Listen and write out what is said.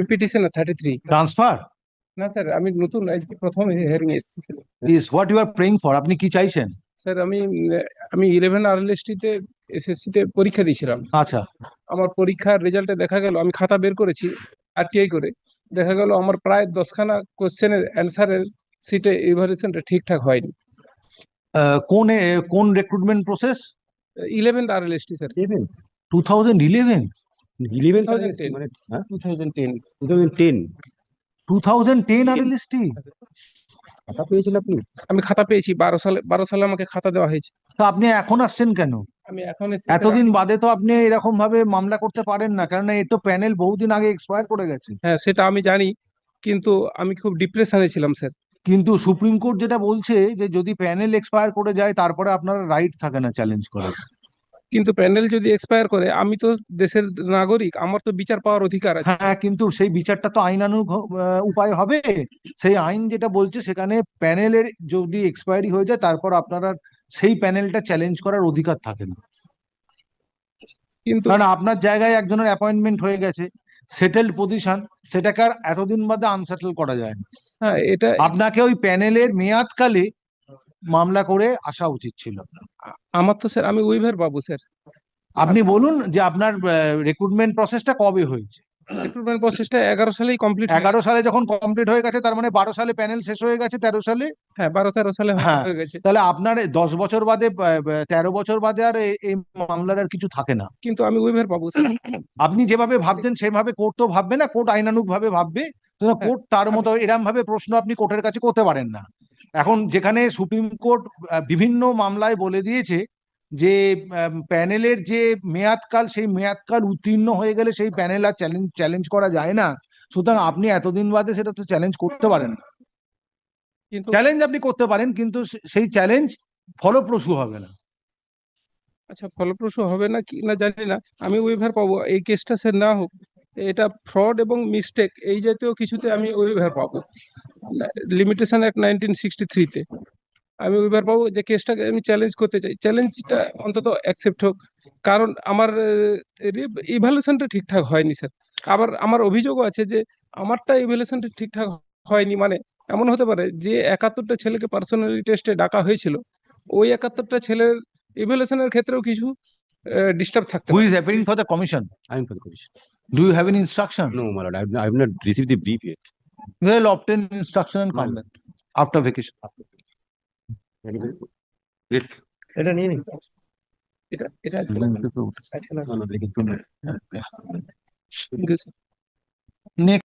Petition 33। Transfer না sir, আমি নতুন আজকে প্রথম হিয়ারিং এসেছি sir. Is what you are praying for. আপনি কি চাইছেন? স্যার আমি 11 আরএলএসটি-তে এসএসসি তে পরীক্ষা দিয়েছিলাম। আচ্ছা, আমার পরীক্ষার রেজাল্টে দেখা গেল, আমি খাতা বের করেছি আরটিআই করে, দেখা গেল আমার প্রায় 10খানা কোশ্চেনের অ্যান্সারের সিটে ইভালুয়েশনটা ঠিকঠাক হয়নি। কোন রিক্রুটমেন্ট প্রসেস? 11th আরএলএসটি sir. 2011? 2010 মানে 2010 2010 2010 আরএলএসটি? খাতা পেয়েছেন আপনি? আমি খাতা পেয়েছি 12 সালে আমাকে খাতা দেওয়া হয়েছে। তো আপনি এখন আসছেন কেন? আমি এখন এসেছি স্যার। এতদিন বাদে তো আপনি এরকম ভাবে মামলা করতে পারেন না, কারণ এই তো প্যানেল বহুদিন আগে এক্সপায়ার করে গেছে। হ্যাঁ, সেটা আমি জানি, কিন্তু আমি খুব ডিপ্রেশনে ছিলাম স্যার। কিন্তু সুপ্রিম কোর্ট যেটা বলছে যে যদি প্যানেল এক্সপায়ার করে যায় তারপরে আপনার রাইট থাকে না চ্যালেঞ্জ করার। কিন্তু প্যানেল যদি এক্সপায়ার করে, আমি তো দেশের নাগরিক, আমার তো বিচার পাওয়ার অধিকার আছে। হ্যাঁ, কিন্তু সেই বিচারটা তো আইনানুগ উপায় হবে। সেই আইন যেটা বলছে সেখানে প্যানেলের যদি এক্সপায়ারি হয়ে যায় তারপর আপনারা সেই প্যানেলটা চ্যালেঞ্জ করার অধিকার থাকে না। কিন্তু কারণ আপনার জায়গায় একজনের অ্যাপয়েন্টমেন্ট হয়ে গেছে, সেটেলড পজিশন, সেটাকে আর এতদিন বাদে আনসেটেল করা যায় না। হ্যাঁ, এটা আপনাকে ওই প্যানেলের মেয়াদকালে মামলা করে আসা উচিত ছিল। আমার তো স্যার, আমি উইভার পাবো স্যার। আপনি বলুন যে আপনার রিক্রুটমেন্ট প্রসেসটা কবে হয়েছে? রিক্রুটমেন্ট প্রসেসটা 11 সালেই কমপ্লিট। 11 সালে যখন কমপ্লিট হয়ে গেছে, তার মানে 12 সালে প্যানেল শেষ হয়ে গেছে, 13 সালে। হ্যাঁ, 12-13 সালে হ্যাঁ, হয়ে গেছে। তাহলে আপনার 10 বছর বাদে 13 বছর বাদে আর এই মামলার আর কিছু থাকে না। কিন্তু আমি উইভার পাবো স্যার। আপনি যেভাবে ভাবছেন সেভাবে কোর্ট তো ভাববে না, কোর্ট আইনানুগ ভাবে ভাববে। কোর্ট তার মতো এরম ভাবে প্রশ্ন আপনি কোর্টের কাছে করতে পারেন না। এখন যেখানে সুপ্রিম কোর্ট বিভিন্ন মামলায় বলে দিয়েছে যে প্যানেলের যে মেয়াদকাল, সেই মেয়াদকাল উত্তীর্ণ হয়ে গেলে সেই প্যানেল আর চ্যালেঞ্জ করা যায় না। সুতরাং আপনি এতদিন বাদে সেটা তো চ্যালেঞ্জ করতে পারেন না। কিন্তু চ্যালেঞ্জ আপনি করতে পারেন, কিন্তু সেই চ্যালেঞ্জ ফলপ্রসূ হবে না। আচ্ছা, ফলপ্রসূ হবে না কি না জানি না, আমি উইভার পাবো। এই কেসটা স্যার না হোক, এটা ফ্রড এবং মিস্টেক এই জাতীয় কিছুতে আমি উইভার পাবো। লিমিটেশন অ্যাক্ট 1963-তে আমি উইভার পাবো। যে কেসটাকে আমি চ্যালেঞ্জ করতে চাই, চ্যালেঞ্জটা অন্তত অ্যাকসেপ্ট হোক। কারণ আমার ইভ্যালুয়েশনটা ঠিকঠাক হয়নি স্যার। আবার আমার অভিযোগও আছে যে আমারটা ইভ্যালুয়েশনটা ঠিকঠাক হয়নি। মানে এমন হতে পারে যে 71টা ছেলেকে পার্সোনালিটি টেস্টে ডাকা হয়েছিল, ওই 71টা ছেলের ইভ্যালুয়েশনের ক্ষেত্রেও কিছু ডিস্টার্ব থাকতে Who পারে। is appearing for the commission? I am for the commission. Do you have any instruction? No, my lord, I have not received the brief yet. Well, obtain instruction and My come lord. back after vacation. Very good. Great. এটা নিয়ে নিন। এটা এটা আচ্ছা না। No, no, like, ঠিক আছে। Next.